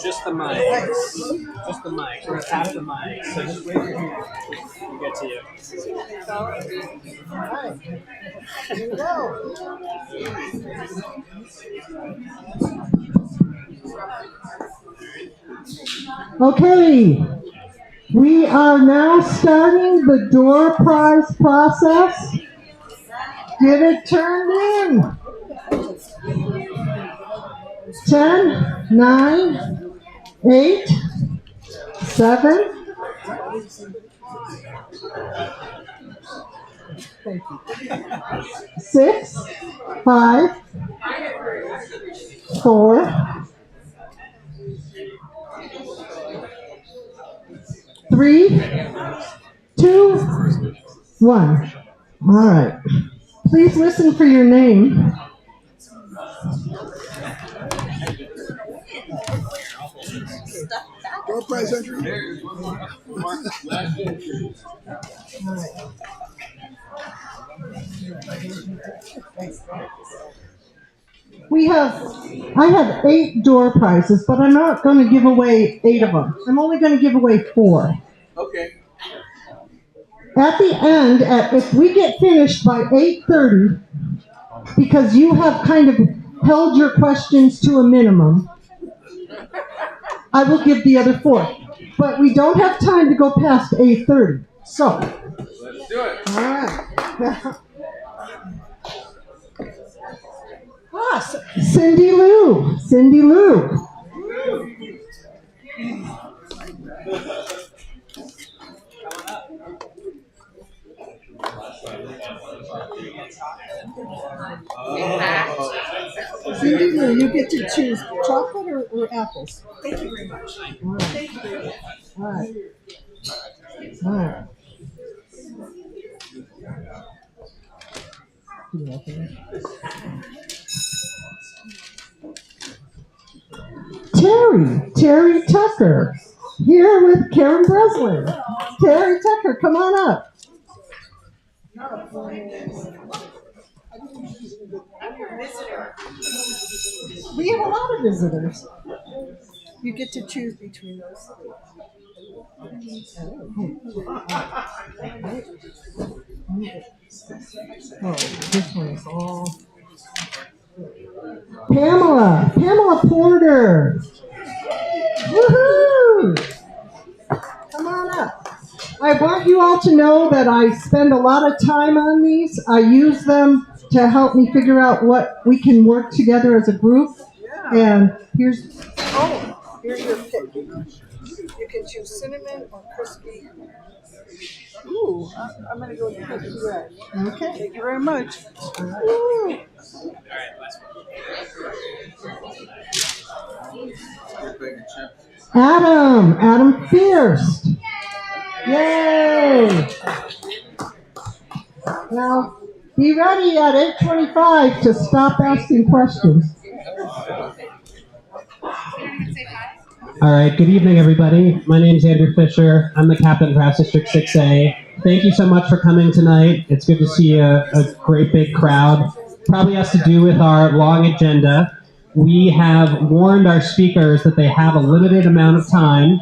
Just the mic. Just the mic. We're going to tap the mic. So just wave your hand. We'll get to you. All right. Here we go. Okay. We are now starting the door prize process. Get it turned in. 10, 9, 8, 7, 6, 5, 4, 3, 2, 1. All right. Please listen for your name. Door prize entry. I have 8 door prizes, but I'm not going to give away 8 of them. I'm only going to give away 4. Okay. At the end, if we get finished by 8:30, because you have kind of held your questions to a minimum, I will give the other 4. But we don't have time to go past 8:30. So. Let's do it. All right. Cindy Lou. Cindy Lou. Cindy Lou, you get to choose chocolate or apples. Thank you very much. All right. Thank you very much. All right. All right. Terry Tucker, here with Karen Breslin. Terry Tucker, come on up. We have a lot of visitors. You get to choose between those. Oh, this one is all. Pamela Porter. Woohoo! Come on up. I want you all to know that I spend a lot of time on these. I use them to help me figure out what we can work together as a group. And here's your pick. You can choose cinnamon or crispy. Ooh, I'm going to go with crispy red. Okay. Thank you very much. Ooh. Adam Fierce. Yay! Now, be ready at 8:25 to stop asking questions. All right, good evening, everybody. My name is Andrew Fisher. I'm the captain for House District 6A. Thank you so much for coming tonight. It's good to see a great big crowd. Probably has to do with our long agenda. We have warned our speakers that they have a limited amount of time,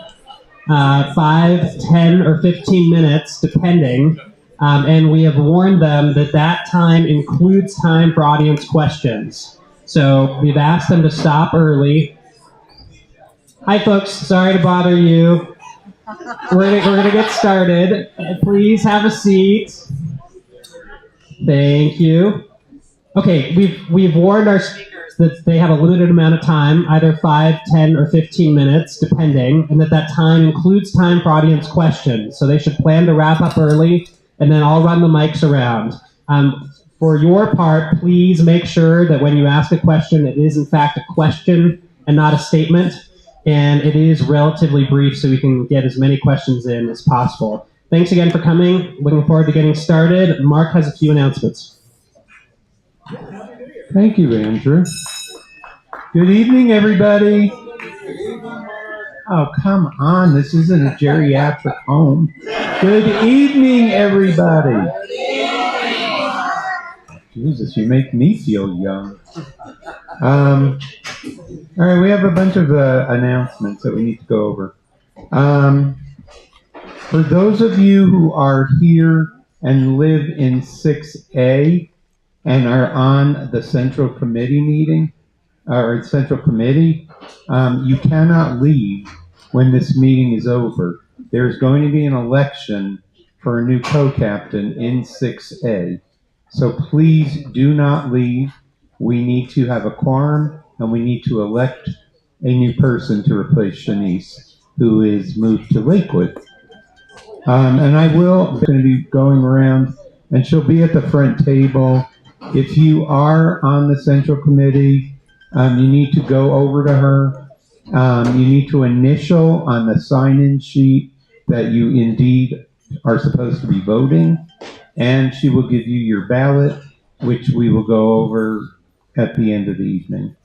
5, 10, or 15 minutes, depending. And we have warned them that that time includes time for audience questions. So we've asked them to stop early. Hi, folks. Sorry to bother you. We're gonna get started. Please have a seat. Thank you. Okay, we've warned our speakers that they have a limited amount of time, either 5, 10, or 15 minutes, depending, and that time includes time for audience questions. So they should plan to wrap up early, and then I'll run the mics around. For your part, please make sure that when you ask a question, it is in fact a question and not a statement. And it is relatively brief so we can get as many questions in as possible. Thanks again for coming. Looking forward to getting started. Mark has a few announcements. Thank you, Andrew. Good evening, everybody. Oh, come on. This isn't a geriatric home. Good evening, everybody. Jesus, you make me feel young. All right, we have a bunch of announcements that we need to go over. For those of you who are here and live in 6A and are on the Central Committee meeting, or Central Committee, you cannot leave when this meeting is over. There's going to be an election for a new co-captain in 6A. So please do not leave. We need to have a quorum, and we need to elect a new person to replace Shanice, who is moved to Lakewood. And I will going to be going around, and she'll be at the front table. If you are on the Central Committee, you need to go over to her. You need to initial on the sign-in sheet that you indeed are supposed to be voting, and she will give you your ballot, which we will go over at the end of the evening.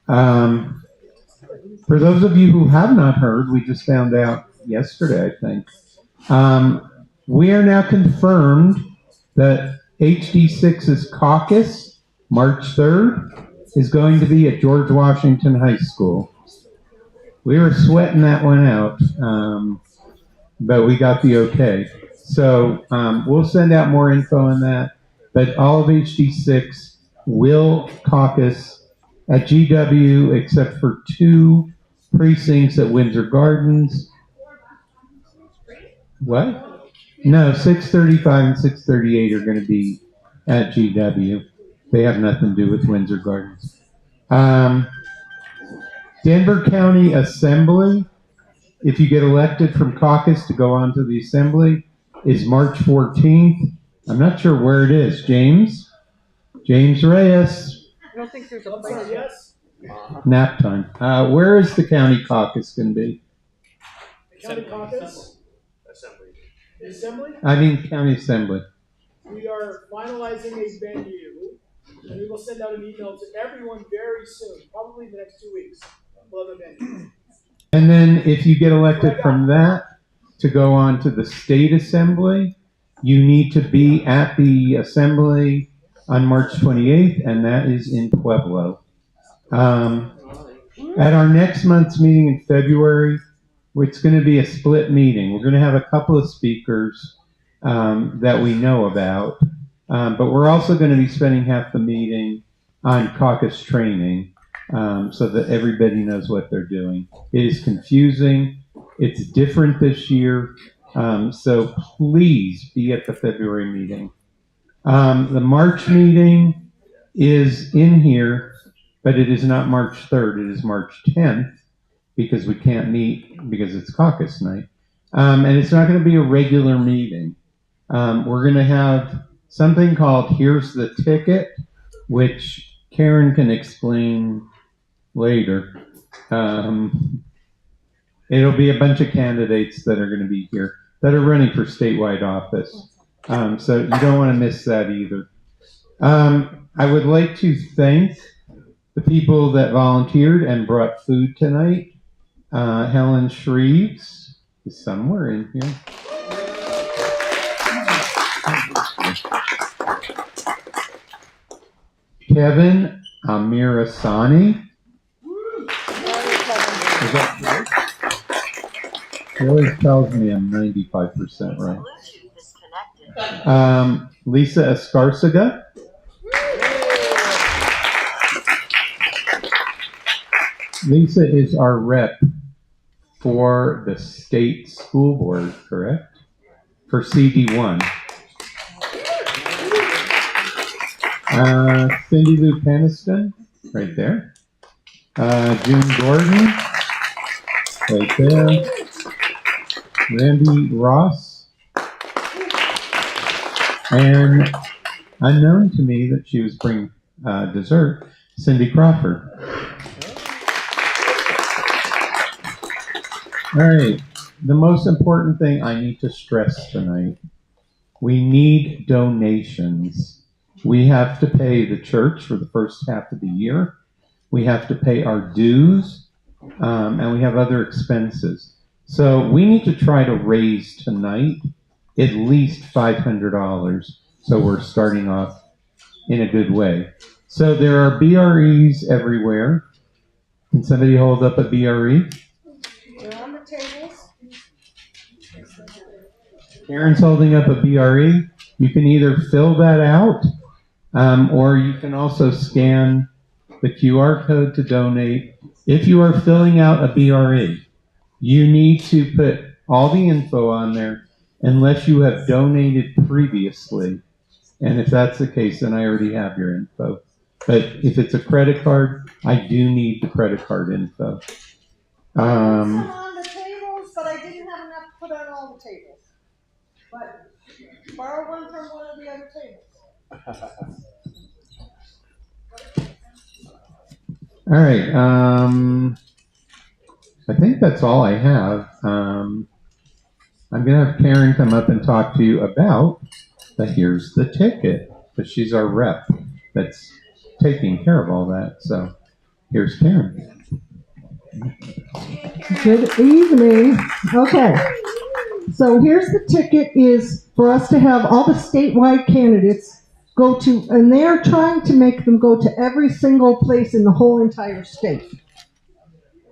For those of you who have not heard, we just found out yesterday, I think, we are now confirmed that HD6's caucus, March 3rd, is going to be at George Washington High School. We were sweating that one out, but we got the okay. So we'll send out more info on that, but all of HD6 will caucus at GW except for 2 precincts at Windsor Gardens. What? No, 635 and 638 are going to be at GW. They have nothing to do with Windsor Gardens. Denver County Assembly, if you get elected from caucus to go on to the Assembly, is March 14th. I'm not sure where it is. James Reyes. I don't think there's a place. Yes. Nap time. Where is the county caucus going to be? The county caucus? Assembly. The assembly? I mean county assembly. We are finalizing a venue, and we will send out an email to everyone very soon, probably in the next 2 weeks. We'll have a venue. And then if you get elected from that to go on to the state assembly, you need to be at the assembly on March 28th, and that is in Pueblo. At our next month's meeting in February, it's going to be a split meeting. We're going to have a couple of speakers that we know about, but we're also going to be spending half the meeting on caucus training so that everybody knows what they're doing. It is confusing. It's different this year, so please be at the February meeting. The March meeting is in here, but it is not March 3rd. It is March 10th because we can't meet because it's caucus night. And it's not going to be a regular meeting. We're going to have something called Here's the Ticket, which Karen can explain later. It'll be a bunch of candidates that are going to be here that are running for statewide office. So you don't want to miss that either. I would like to thank the people that volunteered and brought food tonight. Helen Shreves is somewhere in here. Kevin Amirasani. Is that right? He always tells me I'm 95% right. Lisa Escarcega. Lisa is our rep for the state school board, correct? For CD1. Cindy Lou Peniston, right there. June Gordon, right there. Randy Ross. And unknown to me that she was bringing dessert, Cindy Crawford. All right, the most important thing I need to stress tonight, we need donations. We have to pay the church for the first half of the year. We have to pay our dues, and we have other expenses. So we need to try to raise tonight at least $500. So we're starting off in a good way. So there are BREs everywhere. Can somebody hold up a BRE? They're on the tables. Karen's holding up a BRE. You can either fill that out, or you can also scan the QR code to donate. If you are filling out a BRE, you need to put all the info on there unless you have donated previously. And if that's the case, then I already have your info. But if it's a credit card, I do need the credit card info. Some on the tables, but I didn't have enough to put on all the tables. But borrow one from one of the other tables. All right. I think that's all I have. I'm going to have Karen come up and talk to you about the Here's the Ticket, but she's our rep that's taking care of all that. So here's Karen. Good evening. Okay. So here's the ticket is for us to have all the statewide candidates go to, and they're trying to make them go to every single place in the whole entire state.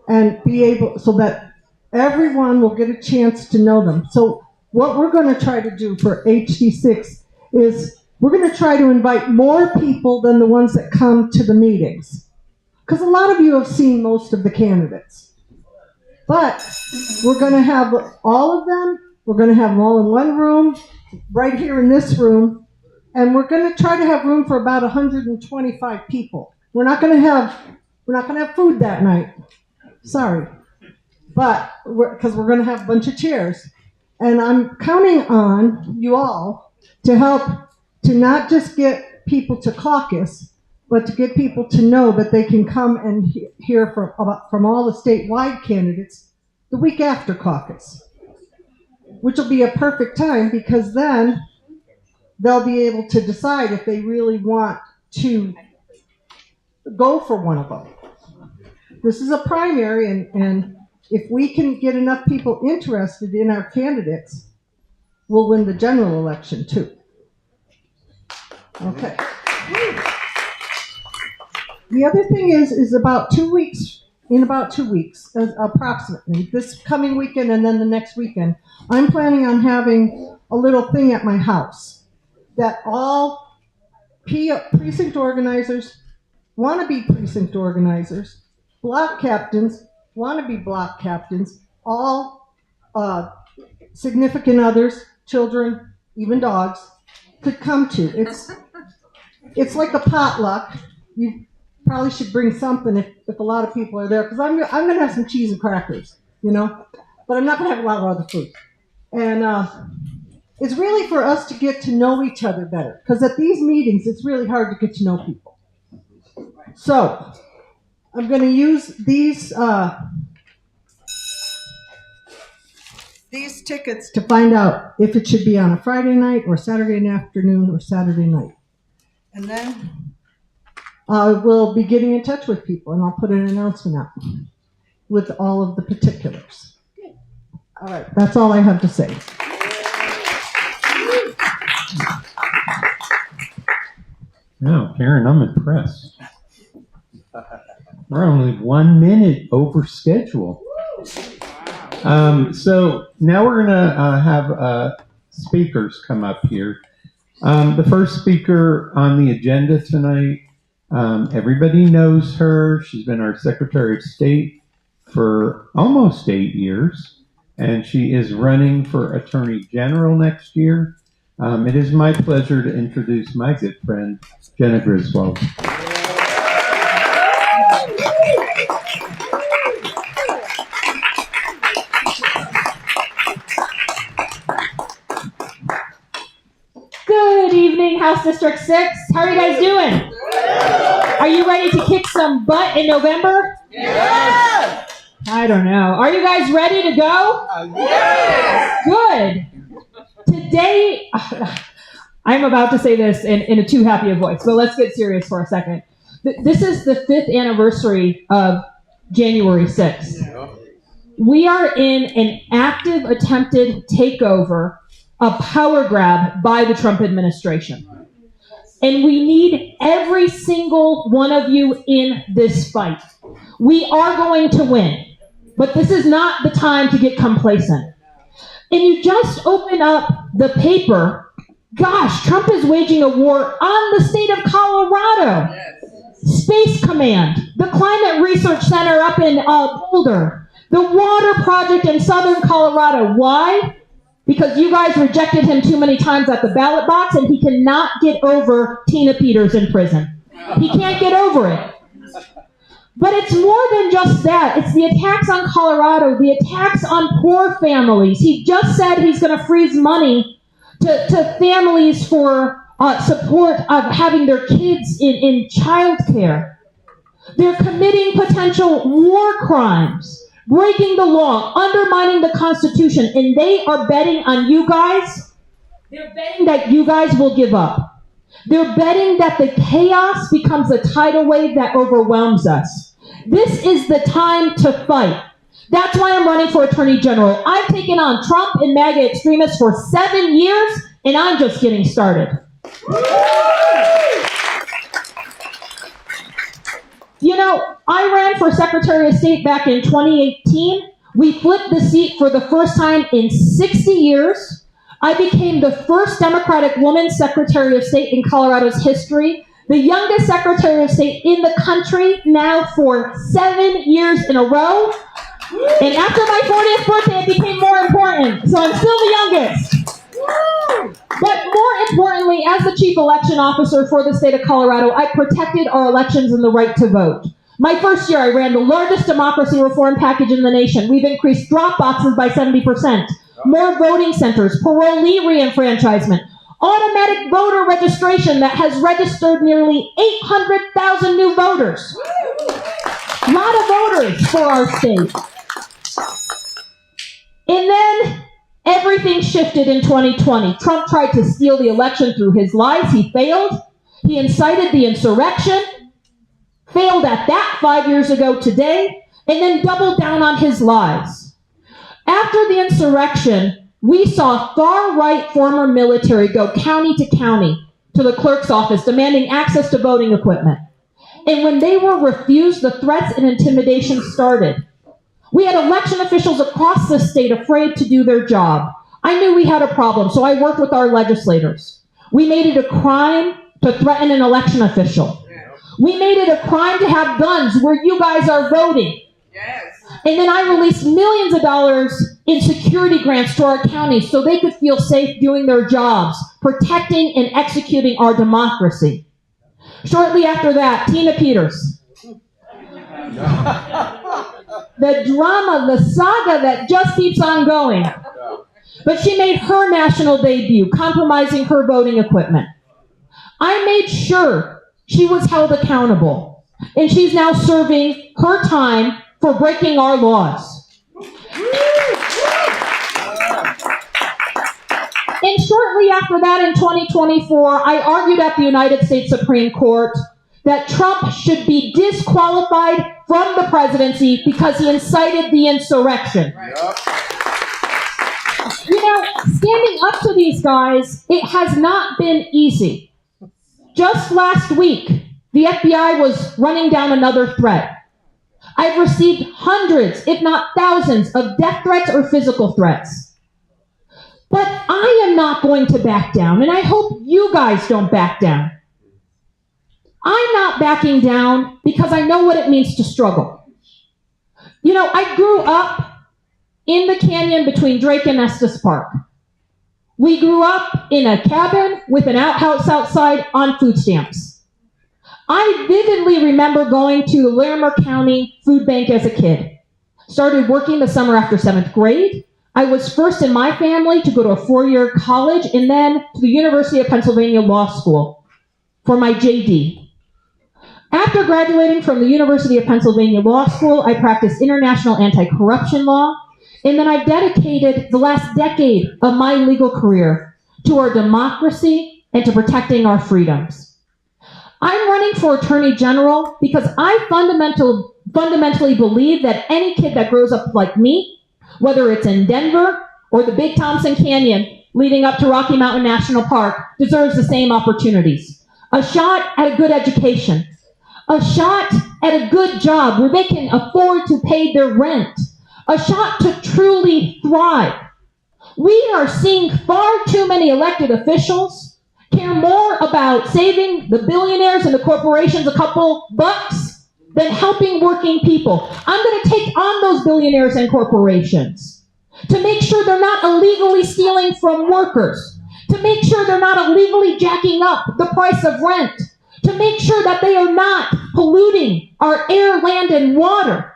And be able, so that everyone will get a chance to know them. So what we're going to try to do for HD6 is we're going to try to invite more people than the ones that come to the meetings. Because a lot of you have seen most of the candidates. But we're going to have all of them, we're going to have them all in one room, right here in this room, and we're going to try to have room for about 125 people. We're not going to have food that night. Sorry. But because we're going to have a bunch of chairs. And I'm counting on you all to help to not just get people to caucus, but to get people to know that they can come and hear from all the statewide candidates the week after caucus, which will be a perfect time because then they'll be able to decide if they really want to go for one of them. This is a primary, and if we can get enough people interested in our candidates, we'll win the general election too. Okay. The other thing is about 2 weeks, in about 2 weeks, approximately, this coming weekend and then the next weekend, I'm planning on having a little thing at my house that all precinct organizers, wannabe precinct organizers, block captains, wannabe block captains, all significant others, children, even dogs, could come to. It's like a potluck. You probably should bring something if a lot of people are there, because I'm going to have some cheese and crackers, but I'm not going to have a lot of other food. And it's really for us to get to know each other better, because at these meetings, it's really hard to get to know people. So I'm going to use these tickets to find out if it should be on a Friday night or Saturday afternoon or Saturday night. And then we'll be getting in touch with people, and I'll put an announcement out with all of the particulars. All right, that's all I have to say. Wow, Karen, I'm impressed. We're only 1 minute over schedule. So now we're going to have speakers come up here. The first speaker on the agenda tonight, everybody knows her. She's been our Secretary of State for almost 8 years, and she is running for Attorney General next year. It is my pleasure to introduce my good friend, Jenna Griswold. Good evening, House District 6. How are you guys doing? Are you ready to kick some butt in November? Yes! I don't know. Are you guys ready to go? Yes! Good. Today, I'm about to say this in a too happy a voice, but let's get serious for a second. This is the 5th anniversary of January 6th. We are in an active attempted takeover, a power grab by the Trump administration. And we need every single one of you in this fight. We are going to win, but this is not the time to get complacent. And you just open up the paper. Gosh, Trump is waging a war on the state of Colorado. Space Command, the Climate Research Center up in Boulder, the water project in southern Colorado. Why? Because you guys rejected him too many times at the ballot box, and he cannot get over Tina Peters in prison. He can't get over it. But it's more than just that. It's the attacks on Colorado, the attacks on poor families. He just said he's going to freeze money to families for support of having their kids in child care. They're committing potential war crimes, breaking the law, undermining the Constitution, and they are betting on you guys. They're betting that you guys will give up. They're betting that the chaos becomes a tidal wave that overwhelms us. This is the time to fight. That's why I'm running for Attorney General. I've taken on Trump and MAGA extremists for 7 years, and I'm just getting started. You know, I ran for Secretary of State back in 2018. We flipped the seat for the first time in 60 years. I became the first Democratic woman Secretary of State in Colorado's history, the youngest Secretary of State in the country now for 7 years in a row. And after my 40th birthday, it became more important, so I'm still the youngest. But more importantly, as the chief election officer for the state of Colorado, I protected our elections and the right to vote. My first year, I ran the largest democracy reform package in the nation. We've increased drop boxes by 70%, more voting centers, parolee reenfranchisement, automatic voter registration that has registered nearly 800,000 new voters. A lot of voters for our state. And then everything shifted in 2020. Trump tried to steal the election through his lies. He failed. He incited the insurrection, failed at that 5 years ago today, and then doubled down on his lies. After the insurrection, we saw far-right former military go county to county to the clerk's office demanding access to voting equipment. And when they were refused, the threats and intimidation started. We had election officials across the state afraid to do their job. I knew we had a problem, so I worked with our legislators. We made it a crime to threaten an election official. We made it a crime to have guns where you guys are voting. And then I released millions of dollars in security grants to our counties so they could feel safe doing their jobs, protecting and executing our democracy. Shortly after that, Tina Peters. The drama, the saga that just keeps on going. But she made her national debut, compromising her voting equipment. I made sure she was held accountable, and she's now serving her time for breaking our laws. And shortly after that, in 2024, I argued at the United States Supreme Court that Trump should be disqualified from the presidency because he incited the insurrection. You know, standing up to these guys, it has not been easy. Just last week, the FBI was running down another threat. I've received hundreds, if not thousands, of death threats or physical threats. But I am not going to back down, and I hope you guys don't back down. I'm not backing down because I know what it means to struggle. You know, I grew up in the canyon between Drake and Estes Park. We grew up in a cabin with an outhouse outside on food stamps. I vividly remember going to the Larimer County Food Bank as a kid. Started working the summer after 7th grade. I was first in my family to go to a 4-year college and then to the University of Pennsylvania Law School for my JD. After graduating from the University of Pennsylvania Law School, I practiced international anti-corruption law, and then I've dedicated the last decade of my legal career to our democracy and to protecting our freedoms. I'm running for Attorney General because I fundamentally believe that any kid that grows up like me, whether it's in Denver or the Big Thompson Canyon leading up to Rocky Mountain National Park, deserves the same opportunities. a shot at a good education, a shot at a good job where they can afford to pay their rent, a shot to truly thrive. We are seeing far too many elected officials care more about saving the billionaires and the corporations a couple bucks than helping working people. I'm going to take on those billionaires and corporations to make sure they're not illegally stealing from workers, to make sure they're not illegally jacking up the price of rent, to make sure that they are not polluting our air, land, and water.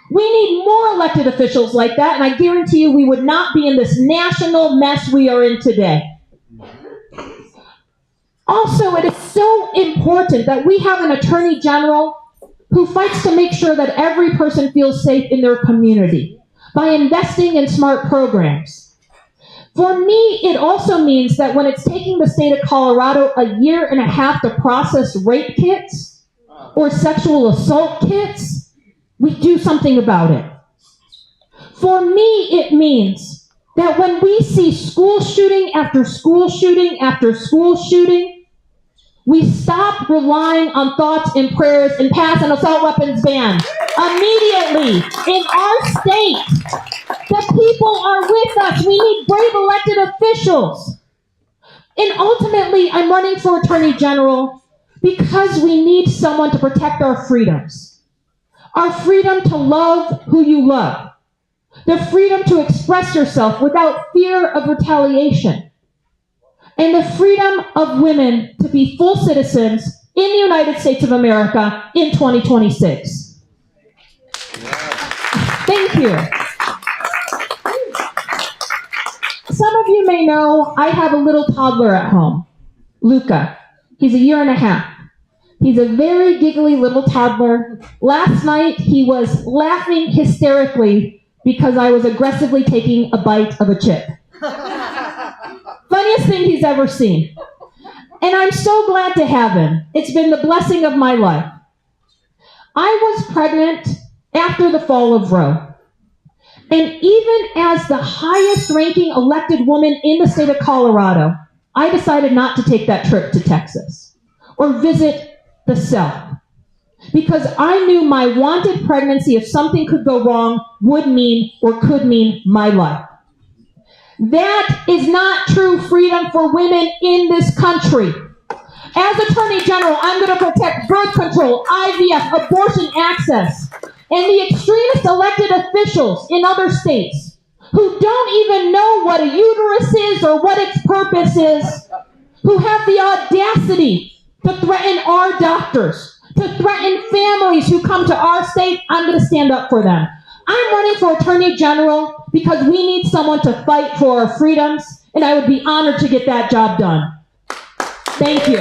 We need more elected officials like that, and I guarantee you we would not be in this national mess we are in today. Also, it is so important that we have an attorney general who fights to make sure that every person feels safe in their community by investing in smart programs. For me, it also means that when it's taking the state of Colorado a year and a half to process rape kits or sexual assault kits, we do something about it. For me, it means that when we see school shooting after school shooting after school shooting, we stop relying on thoughts and prayers and pass an assault weapons ban immediately in our state. The people are with us. We need brave elected officials. And ultimately, I'm running for Attorney General because we need someone to protect our freedoms. Our freedom to love who you love. The freedom to express yourself without fear of retaliation. And the freedom of women to be full citizens in the United States of America in 2026. Thank you. Some of you may know I have a little toddler at home, Luca. He's a year and a half. He's a very giggly little toddler. Last night, he was laughing hysterically because I was aggressively taking a bite of a chip. Funniest thing he's ever seen. And I'm so glad to have him. It's been the blessing of my life. I was pregnant after the fall of Roe. And even as the highest ranking elected woman in the state of Colorado, I decided not to take that trip to Texas or visit the South, because I knew my wanted pregnancy, if something could go wrong, would mean or could mean my life. That is not true freedom for women in this country. As Attorney General, I'm going to protect birth control, IVF, abortion access, and the extremist elected officials in other states who don't even know what a uterus is or what its purpose is, who have the audacity to threaten our doctors, to threaten families who come to our state. I'm going to stand up for them. I'm running for Attorney General because we need someone to fight for our freedoms, and I would be honored to get that job done. Thank you.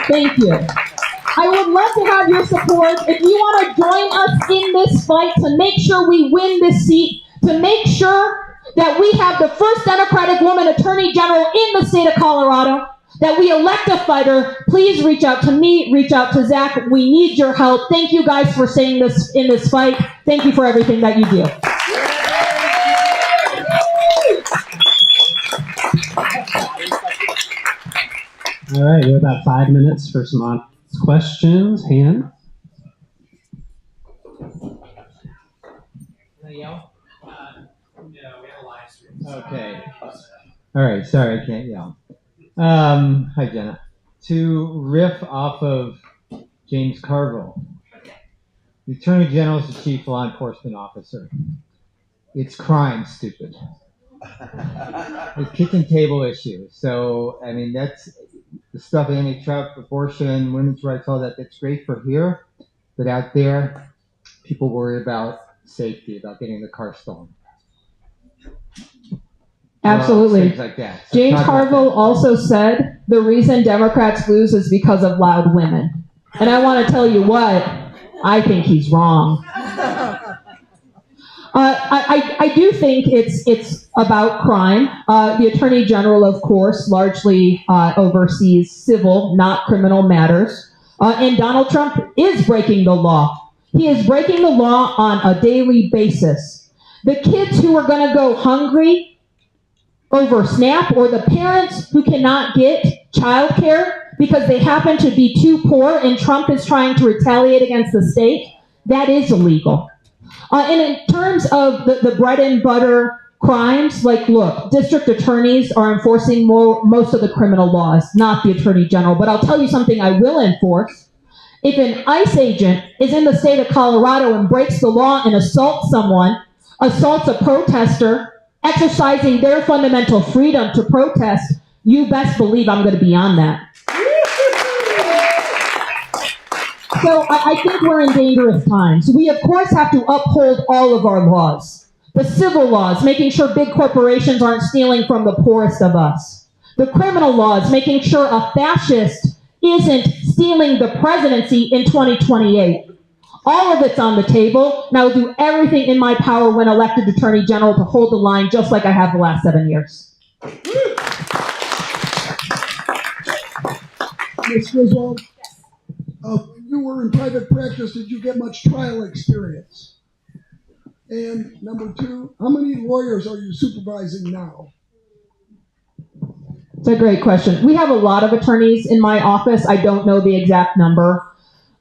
Thank you. I would love to have your support. If you want to join us in this fight to make sure we win this seat, to make sure that we have the first Democratic woman Attorney General in the state of Colorado, that we elect a fighter, please reach out to me, reach out to Zach. We need your help. Thank you guys for saying this in this fight. Thank you for everything that you do. All right, we have about 5 minutes for some questions. Han? Okay. All right. Sorry, I can't yell. Hi, Jenna. To riff off of James Carville, the Attorney General is the chief law enforcement officer. It's crime, stupid. It's kitchen table issue. So, I mean, that's the stuff, anti-trump, abortion, women's rights, all that. That's great for here. But out there, people worry about safety, about getting the car stolen. Absolutely. Things like that. So James Carville also said the reason Democrats lose is because of loud women. And I want to tell you what, I think he's wrong. I do think it's about crime. The Attorney General, of course, largely oversees civil, not criminal matters. And Donald Trump is breaking the law. He is breaking the law on a daily basis. The kids who are going to go hungry over SNAP, or the parents who cannot get childcare because they happen to be too poor and Trump is trying to retaliate against the state, that is illegal. And in terms of the bread and butter crimes, like, look, district attorneys are enforcing most of the criminal laws, not the attorney general. But I'll tell you something I will enforce. If an ICE agent is in the state of Colorado and breaks the law and assaults someone, assaults a protester, exercising their fundamental freedom to protest, you best believe I'm going to be on that. So I think we're in dangerous times. We, of course, have to uphold all of our laws. The civil laws, making sure big corporations aren't stealing from the poorest of us. The criminal laws, making sure a fascist isn't stealing the presidency in 2028. All of it's on the table, and I will do everything in my power when elected Attorney General to hold the line just like I have the last 7 years. Ms. Griswold, you were in private practice. Did you get much trial experience? And number two, how many lawyers are you supervising now? It's a great question. We have a lot of attorneys in my office. I don't know the exact number.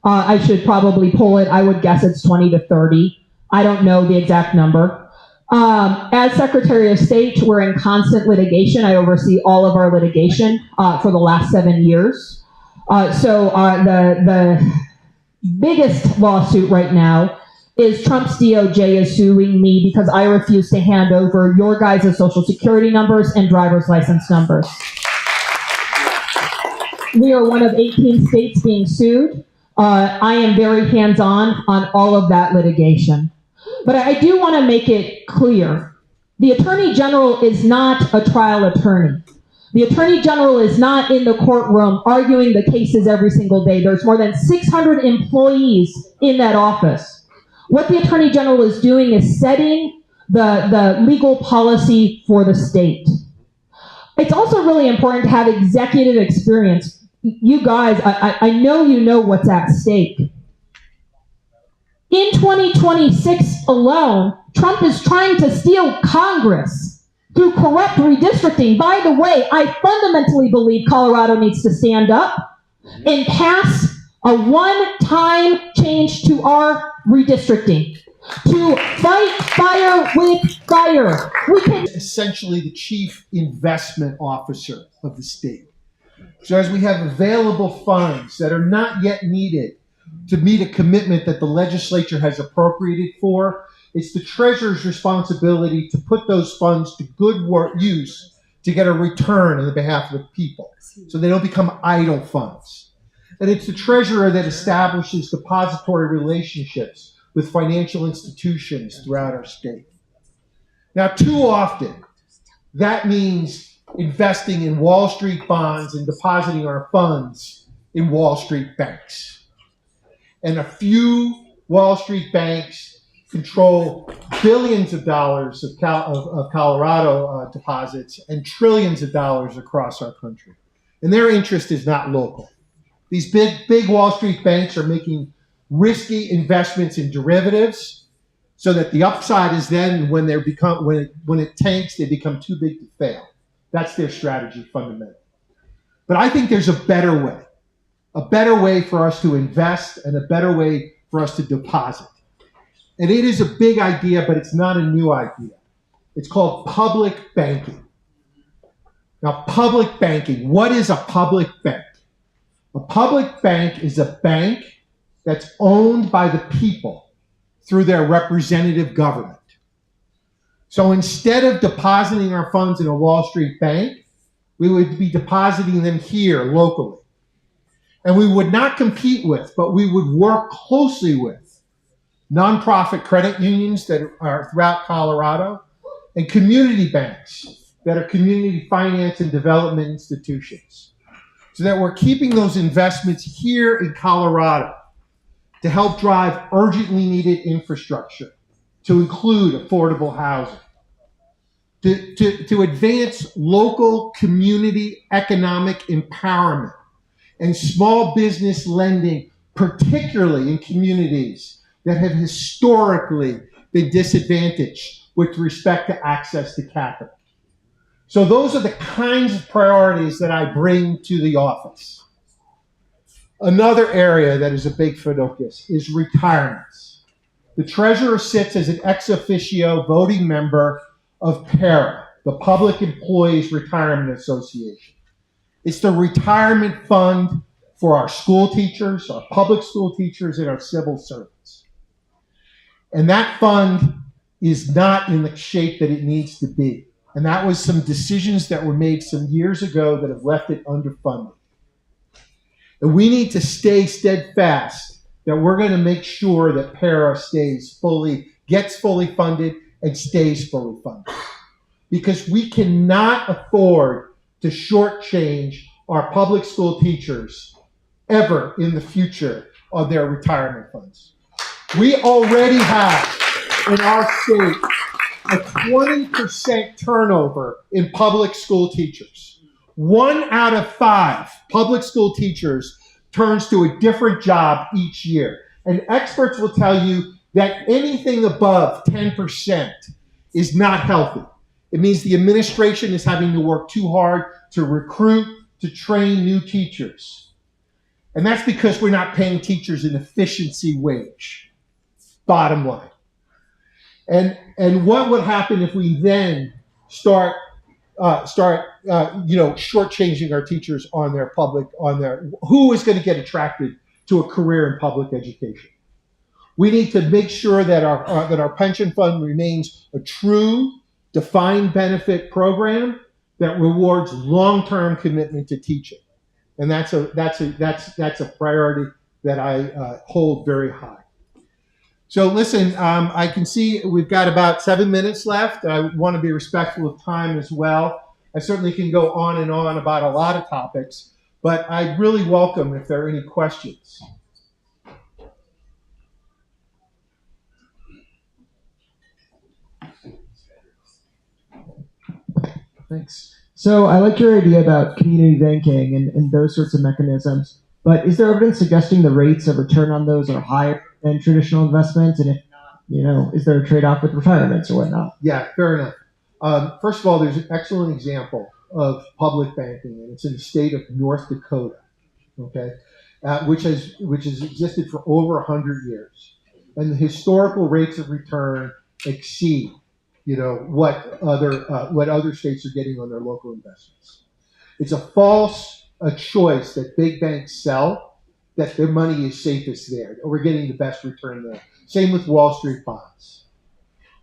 I should probably pull it. I would guess it's 20 to 30. I don't know the exact number. As Secretary of State, we're in constant litigation. I oversee all of our litigation for the last 7 years. So the biggest lawsuit right now is Trump's DOJ is suing me because I refuse to hand over your guys' social security numbers and driver's license numbers. We are one of 18 states being sued. I am very hands-on on all of that litigation. But I do want to make it clear. The Attorney General is not a trial attorney. The Attorney General is not in the courtroom arguing the cases every single day. There's more than 600 employees in that office. What the Attorney General is doing is setting the legal policy for the state. It's also really important to have executive experience. You guys, I know you know what's at stake. In 2026 alone, Trump is trying to steal Congress through corrupt redistricting. By the way, I fundamentally believe Colorado needs to stand up and pass a one-time change to our redistricting to fight fire with fire. We can essentially the chief investment officer of the state. So as we have available funds that are not yet needed to meet a commitment that the legislature has appropriated for, it's the treasurer's responsibility to put those funds to good use to get a return on the behalf of the people, so they don't become idle funds. And it's the treasurer that establishes depository relationships with financial institutions throughout our state. Now, too often, that means investing in Wall Street bonds and depositing our funds in Wall Street banks. And a few Wall Street banks control billions of dollars of Colorado deposits and trillions of dollars across our country. And their interest is not local. These big Wall Street banks are making risky investments in derivatives so that the upside is then when it tanks, they become too big to fail. That's their strategy fundamentally. But I think there's a better way for us to invest and a better way for us to deposit. And it is a big idea, but it's not a new idea. It's called public banking. Now, public banking, what is a public bank? A public bank is a bank that's owned by the people through their representative government. So instead of depositing our funds in a Wall Street bank, we would be depositing them here locally. And we would not compete with, but we would work closely with nonprofit credit unions that are throughout Colorado and community banks that are community finance and development institutions, so that we're keeping those investments here in Colorado to help drive urgently needed infrastructure, to include affordable housing, to advance local community economic empowerment and small business lending, particularly in communities that have historically been disadvantaged with respect to access to capital. So those are the kinds of priorities that I bring to the office. Another area that is a big focus is retirements. The treasurer sits as an ex officio voting member of PARA, the Public Employees Retirement Association. It's the retirement fund for our school teachers, our public school teachers, and our civil servants. And that fund is not in the shape that it needs to be. And that was some decisions that were made some years ago that have left it underfunded. And we need to stay steadfast that we're going to make sure that PARA gets fully funded and stays fully funded. Because we cannot afford to shortchange our public school teachers ever in the future on their retirement funds. We already have in our state a 20% turnover in public school teachers. 1 out of 5 public school teachers turns to a different job each year. And experts will tell you that anything above 10% is not healthy. It means the administration is having to work too hard to recruit, to train new teachers. And that's because we're not paying teachers an efficiency wage, bottom line. And what would happen if we then start shortchanging our teachers on who is going to get attracted to a career in public education? We need to make sure that our pension fund remains a true defined benefit program that rewards long-term commitment to teaching, and that's a priority that I hold very high. So listen, I can see we've got about 7 minutes left. I want to be respectful of time as well. I certainly can go on and on about a lot of topics, but I'd really welcome if there are any questions. Thanks. So I like your idea about community banking and those sorts of mechanisms, but is there evidence suggesting the rates of return on those are higher than traditional investments? And if not, is there a trade-off with retirements or whatnot? Yeah, fair enough. First of all, there's an excellent example of public banking, and it's in the state of North Dakota, okay, which has existed for over 100 years. And the historical rates of return exceed what other states are getting on their local investments. It's a false choice that big banks sell, that their money is safest there, or we're getting the best return there. Same with Wall Street bonds.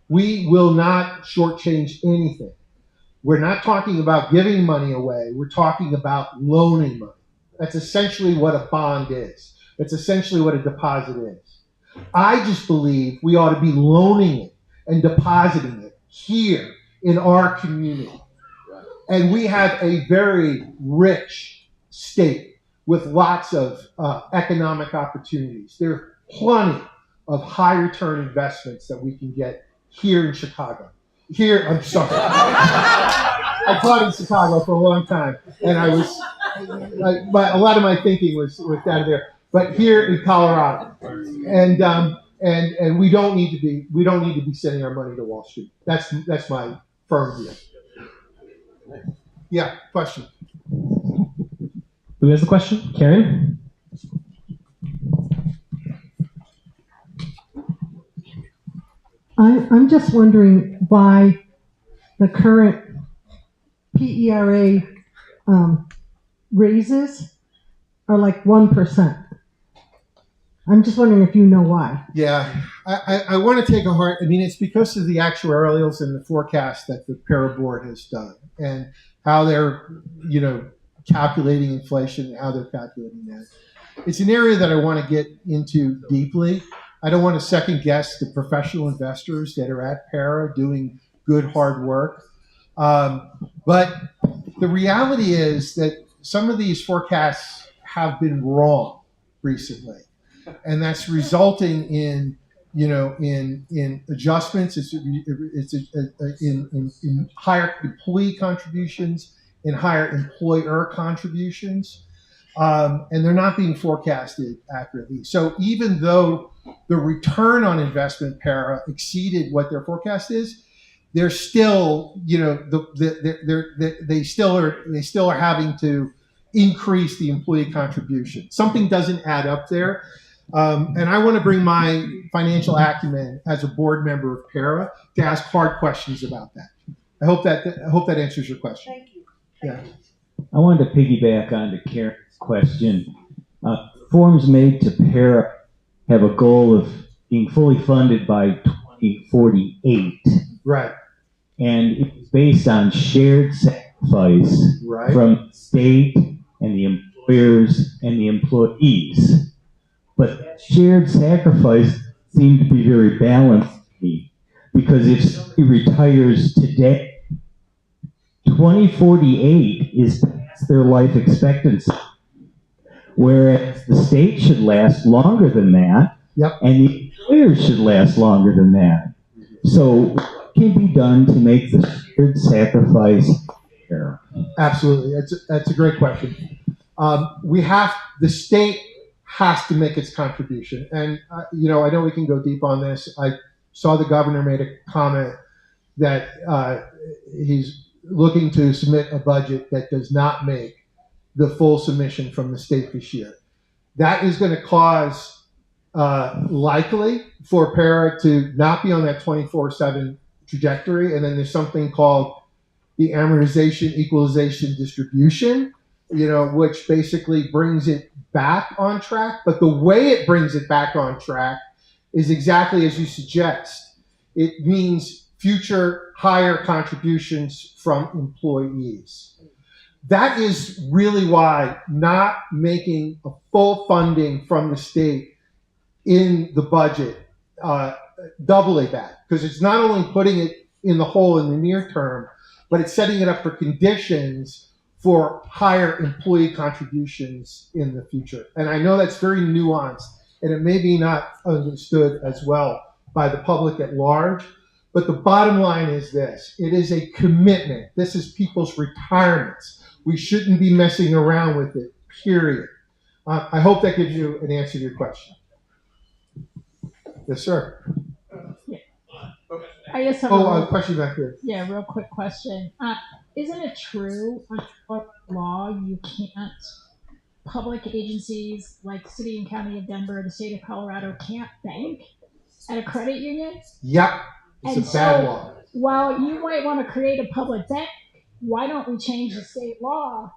We will not shortchange anything. We're not talking about giving money away. We're talking about loaning money. That's essentially what a bond is. That's essentially what a deposit is. I just believe we ought to be loaning it and depositing it here in our community. And we have a very rich state with lots of economic opportunities. There are plenty of high return investments that we can get here in Chicago. I'm sorry. I taught in Chicago for a long time, and a lot of my thinking was down there. But here in Colorado, and we don't need to be sending our money to Wall Street. That's my firm view. Yeah, question. Who has the question? Karen? I'm just wondering why the current PERA raises are like 1%. I'm just wondering if you know why. Yeah, I want to take a hard. It's because of the actuarials and the forecast that the PARA board has done, and how they're, calculating inflation and how they're calculating that. It's an area that I want to get into deeply. I don't want to second guess the professional investors that are at PARA doing good, hard work. But the reality is that some of these forecasts have been wrong recently. And that's resulting in adjustments. It's in higher employee contributions, in higher employer contributions, and they're not being forecasted accurately. So even though the return on investment PARA exceeded what their forecast is, they're still, they still are having to increase the employee contribution. Something doesn't add up there. And I want to bring my financial acumen as a board member of PARA to ask hard questions about that. I hope that answers your question. Thank you. Yeah. I wanted to piggyback on to Karen's question. Forms made to PARA have a goal of being fully funded by 2048. Right. And it's based on shared sacrifice Right. from the state and the employers and the employees. But that shared sacrifice seemed to be very balanced to me, because if somebody retires today, 2048 is past their life expectancy, whereas the state should last longer than that, Yep. and the employers should last longer than that. So what can be done to make the shared sacrifice fair? Absolutely. That's a great question. The state has to make its contribution. And, I know we can go deep on this. I saw the governor made a comment that he's looking to submit a budget that does not make the full submission from the state this year. That is going to cause likely for PARA to not be on that 24/7 trajectory. And then there's something called the amortization, equalization, distribution, which basically brings it back on track. But the way it brings it back on track is exactly as you suggest. It means future higher contributions from employees. That is really why not making a full funding from the state in the budget doubly bad, because it's not only putting it in the hole in the near term, but it's setting it up for conditions for higher employee contributions in the future. And I know that's very nuanced, and it may be not understood as well by the public at large, but the bottom line is this. It is a commitment. This is people's retirements. We shouldn't be messing around with it, period. I hope that gives you an answer to your question. Yes, sir. I guess a question back here. Yeah, real quick question. Isn't it true under law you can't, public agencies like the City and County of Denver, the state of Colorado can't bank at a credit union? Yep, it's a bad law. While you might want to create a public bank, why don't we change the state law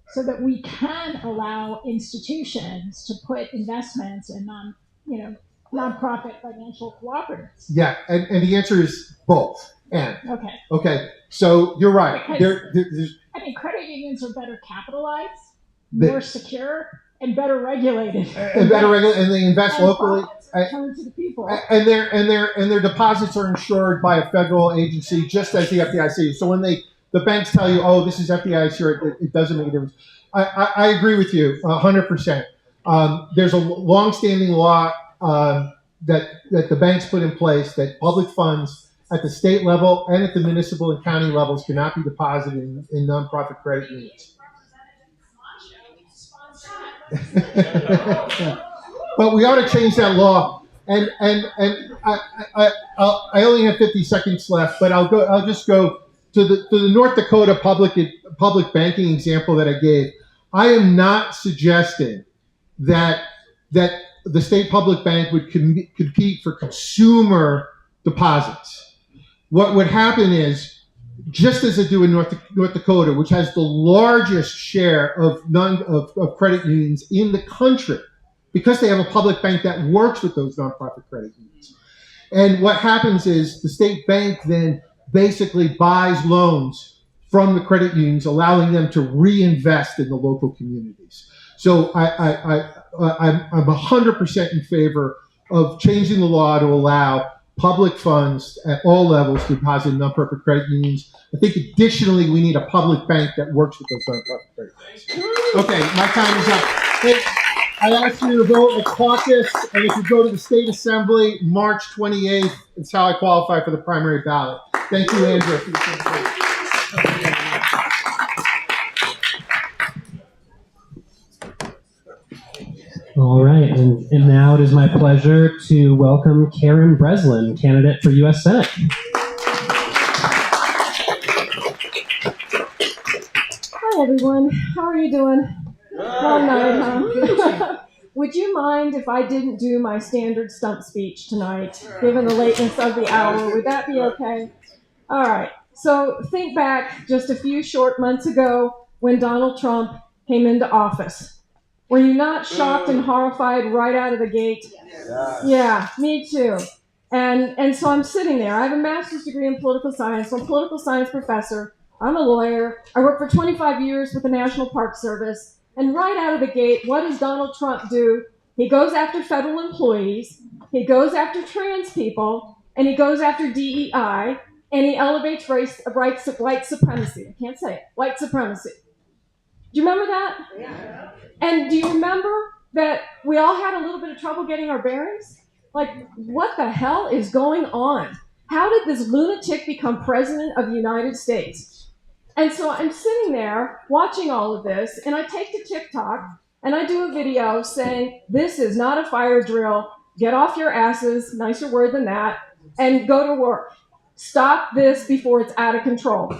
so that we can allow institutions to put investments in nonprofit financial cooperatives? Yeah, and the answer is both. And okay, so you're right. Credit unions are better capitalized, more secure, and better regulated. And they invest locally. Return to the people. And their deposits are insured by a federal agency, just as the FDIC. So when the banks tell you, oh, this is FDIC, it doesn't make a difference. I agree with you 100%. There's a long-standing law that the banks put in place that public funds at the state level and at the municipal and county levels cannot be deposited in nonprofit credit unions. But we ought to change that law. And I only have 50 seconds left, but I'll just go to the North Dakota public banking example that I gave. I am not suggesting that the state public bank would compete for consumer deposits. What would happen is, just as they do in North Dakota, which has the largest share of credit unions in the country, because they have a public bank that works with those nonprofit credit unions. And what happens is the state bank then basically buys loans from the credit unions, allowing them to reinvest in the local communities. So I'm 100% in favor of changing the law to allow public funds at all levels to deposit in nonprofit credit unions. I think additionally we need a public bank that works with those nonprofit credit unions. Okay, my time is up. Hey, I ask you to vote at caucus, and if you go to the state assembly, March 28th, it's how I qualify for the primary ballot. Thank you, Andrew, for the presentation. All right, and now it is my pleasure to welcome Karen Breslin, candidate for U.S. Senate. Hi, everyone. How are you doing? Long night, huh? Would you mind if I didn't do my standard stump speech tonight, given the lateness of the hour? Would that be okay? All right. So think back just a few short months ago when Donald Trump came into office. Were you not shocked and horrified right out of the gate? Yeah, me too. And so I'm sitting there. I have a master's degree in political science. I'm a political science professor. I'm a lawyer. I worked for 25 years with the National Park Service. And right out of the gate, what does Donald Trump do? He goes after federal employees. He goes after trans people. And he goes after DEI. And he elevates white supremacy. I can't say it. White supremacy. Do you remember that? Yeah. And do you remember that we all had a little bit of trouble getting our bearings? Like, what the hell is going on? How did this lunatic become president of the United States? And so I'm sitting there watching all of this, and I take to TikTok, and I do a video saying, this is not a fire drill. Get off your asses, nicer word than that, and go to work. Stop this before it's out of control.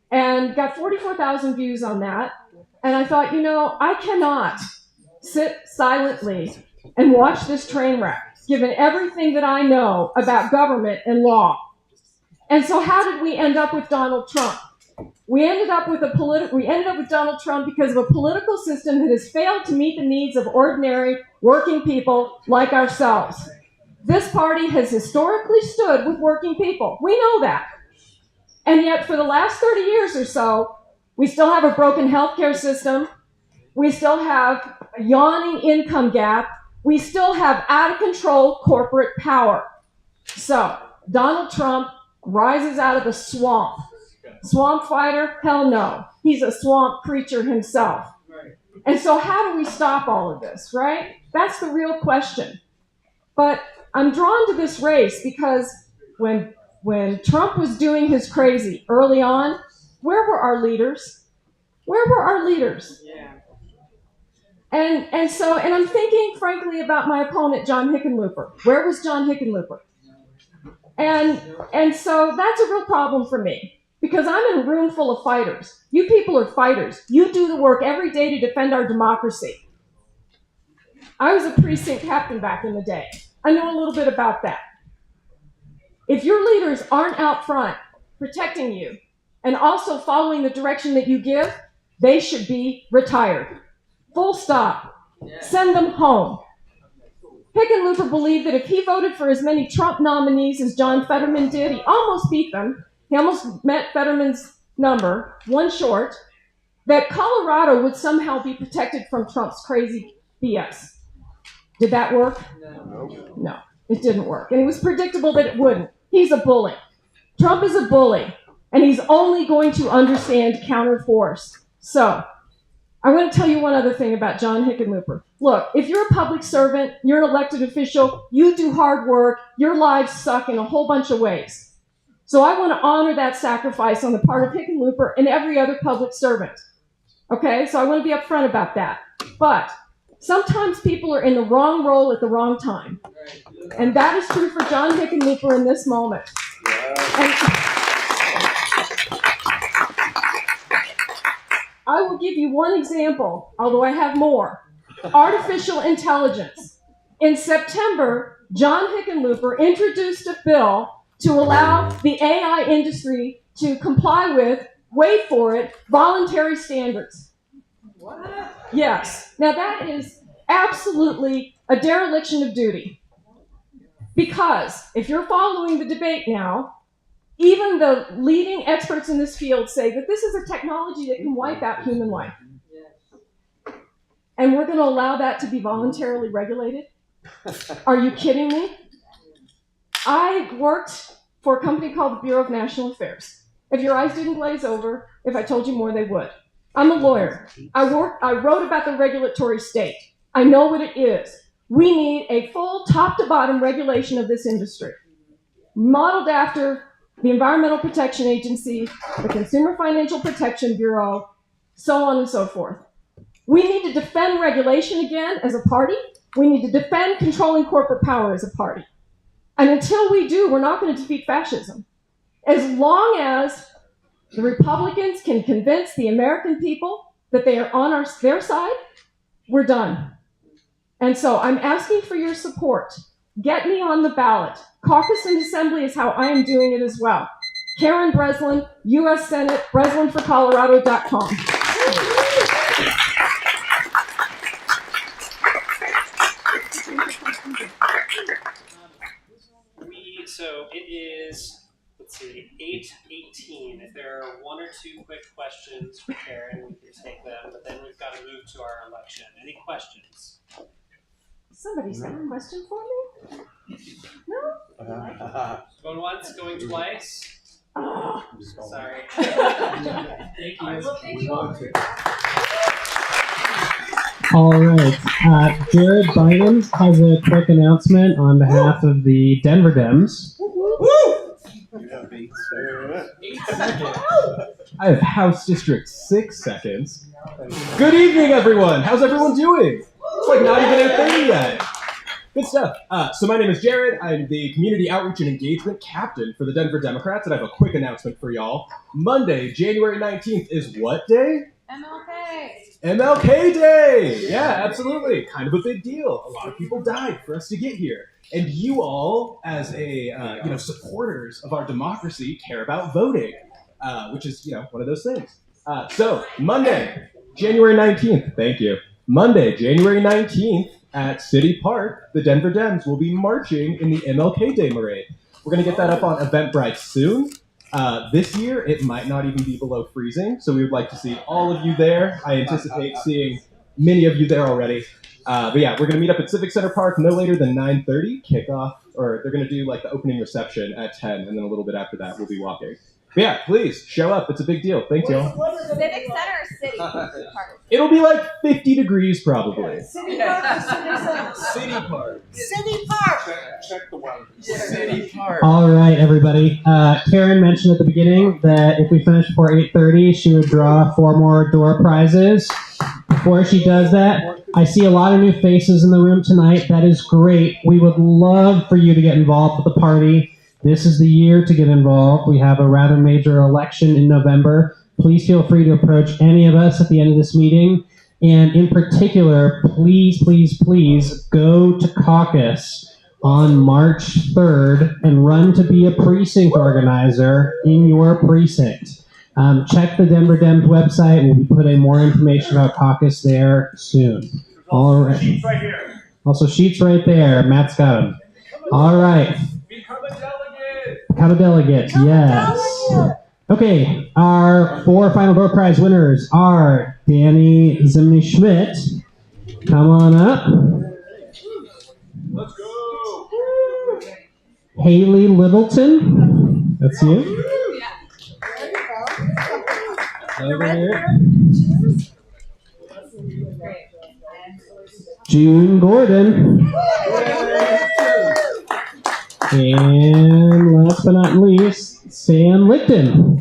And got 44,000 views on that. And I thought, I cannot sit silently and watch this train wreck, given everything that I know about government and law. And so how did we end up with Donald Trump? We ended up with Donald Trump because of a political system that has failed to meet the needs of ordinary working people like ourselves. This party has historically stood with working people. We know that. And yet for the last 30 years or so, we still have a broken healthcare system. We still have a yawning income gap. We still have out of control corporate power. So Donald Trump rises out of the swamp. Swamp fighter? Hell no. He's a swamp creature himself. And so how do we stop all of this, right? That's the real question. But I'm drawn to this race because when Trump was doing his crazy early on, where were our leaders? Where were our leaders? Yeah. And I'm thinking, frankly, about my opponent, John Hickenlooper. Where was John Hickenlooper? And so that's a real problem for me because I'm in a room full of fighters. You people are fighters. You do the work every day to defend our democracy. I was a precinct captain back in the day. I know a little bit about that. If your leaders aren't out front protecting you and also following the direction that you give, they should be retired. Full stop. Send them home. Hickenlooper believed that if he voted for as many Trump nominees as John Fetterman did, he almost beat them. He almost met Fetterman's number, one short, that Colorado would somehow be protected from Trump's crazy BS. Did that work? No, it didn't work. And it was predictable that it wouldn't. He's a bully. Trump is a bully, and he's only going to understand counterforce. So, I want to tell you one other thing about John Hickenlooper. Look, if you're a public servant, you're an elected official, you do hard work, your lives suck in a whole bunch of ways. So I want to honor that sacrifice on the part of Hickenlooper and every other public servant. Okay, so I want to be upfront about that. But sometimes people are in the wrong role at the wrong time. And that is true for John Hickenlooper in this moment. And I will give you one example, although I have more. Artificial intelligence. In September, John Hickenlooper introduced a bill to allow the AI industry to comply with, wait for it, voluntary standards. What? Yes. Now that is absolutely a dereliction of duty. Because if you're following the debate now, even the leading experts in this field say that this is a technology that can wipe out human life. And we're going to allow that to be voluntarily regulated? Are you kidding me? I worked for a company called the Bureau of National Affairs. If your eyes didn't glaze over, if I told you more, they would. I'm a lawyer. I wrote about the regulatory state. I know what it is. We need a full top-to-bottom regulation of this industry, modeled after the Environmental Protection Agency, the Consumer Financial Protection Bureau, so on and so forth. We need to defend regulation again as a party. We need to defend controlling corporate power as a party. And until we do, we're not going to defeat fascism. As long as the Republicans can convince the American people that they are on their side, we're done. And so I'm asking for your support. Get me on the ballot. Caucus and Assembly is how I am doing it as well. Karen Breslin, U.S. Senate, BreslinForColorado.com. So it is, let's see, 8:18. If there are one or two quick questions for Karen, we can take them, but then we've got to move to our election. Any questions? Somebody's got a question for me? No? Going once, going twice? Oh. Sorry. Thank you. Well, All right. Jared Biden has a quick announcement on behalf of the Denver Dems. I have House District 6 seconds. Good evening, everyone. How's everyone doing? It's like not even 8:30 yet. Good stuff. So my name is Jared. I'm the Community Outreach and Engagement Captain for the Denver Democrats, and I have a quick announcement for y'all. Monday, January 19th is what day? MLK Day! Yeah, absolutely. Kind of a big deal. A lot of people died for us to get here. And you all, as supporters of our democracy, care about voting, which is, one of those things. So, Monday, January 19th, thank you. Monday, January 19th, at City Park, the Denver Dems will be marching in the MLK Day Parade. We're going to get that up on Eventbrite soon. This year, it might not even be below freezing, so we would like to see all of you there. I anticipate seeing many of you there already. But yeah, we're going to meet up at Civic Center Park no later than 9:30, kickoff, or they're going to do like the opening reception at 10, and then a little bit after that, we'll be walking. But yeah, please, show up. It's a big deal. Thanks, y'all. Civic Center or City Park? It'll be like 50 degrees, probably. City Park. City Park. City Park. Check the weather. City Park. All right, everybody. Karen mentioned at the beginning that if we finish before 8:30, she would draw 4 more door prizes. Before she does that, I see a lot of new faces in the room tonight. That is great. We would love for you to get involved with the party. This is the year to get involved. We have a rather major election in November. Please feel free to approach any of us at the end of this meeting. And in particular, please, please, please go to caucus on March 3rd and run to be a precinct organizer in your precinct. Check the Denver Dems website. We'll be putting more information about caucus there soon. All right. Sheets right here. Also, sheets right there. Matt's got them. All right. Become a delegate, yes. Okay, our 4 final door prize winners are Danny Zimney-Schmidt. Come on up. Let's go. Haley Littleton. That's you. Over here. June Gordon. And last but not least, Sam Licton.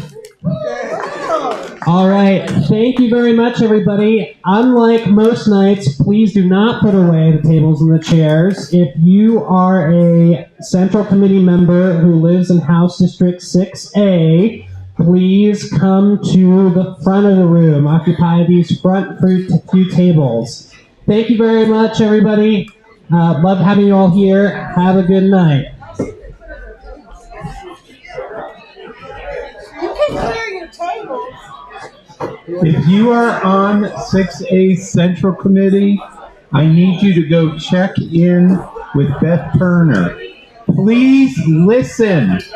All right, thank you very much, everybody. Unlike most nights, please do not put away the tables and the chairs. If you are a Central Committee member who lives in House District 6A, please come to the front of the room. Occupy these front few tables. Thank you very much, everybody. Love having you all here. Have a good night. If you are on 6A Central Committee, I need you to go check in with Beth Turner. Please listen. It's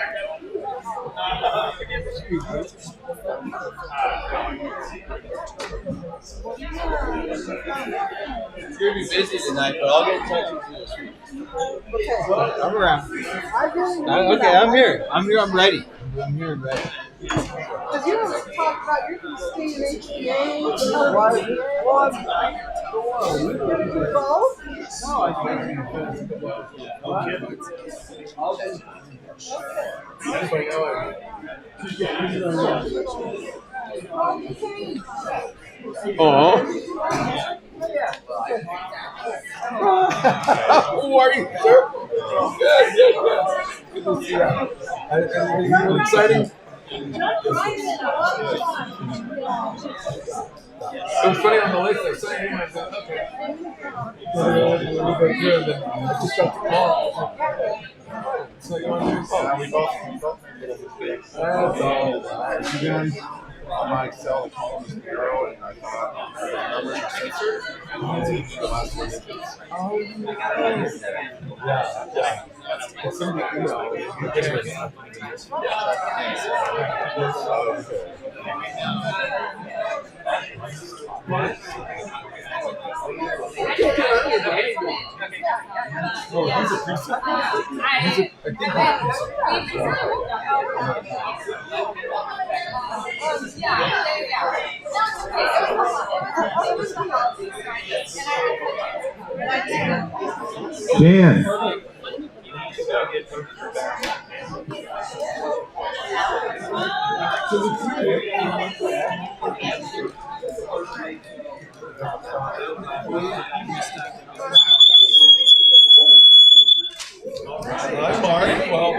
going to be busy tonight, but I'll get in touch with you this week. I'm around. Okay, I'm here. I'm ready. I'm here and ready. Because you haven't talked about your state and HBA. Both? No, I think. Oh. Who are you, sir? Good to see you. Anything exciting? It was funny on the list. I saw your name. I said, okay. I just got the call. So you want to do something? We both made a mistake. That's all. Again, on my Excel, the column is 0, and I thought the numbers are censored, and the last four digits. Oh, yeah. Well, somebody emailed me. Oh, he's a precinct. I think he's a Dan. Hi, Mark. Well,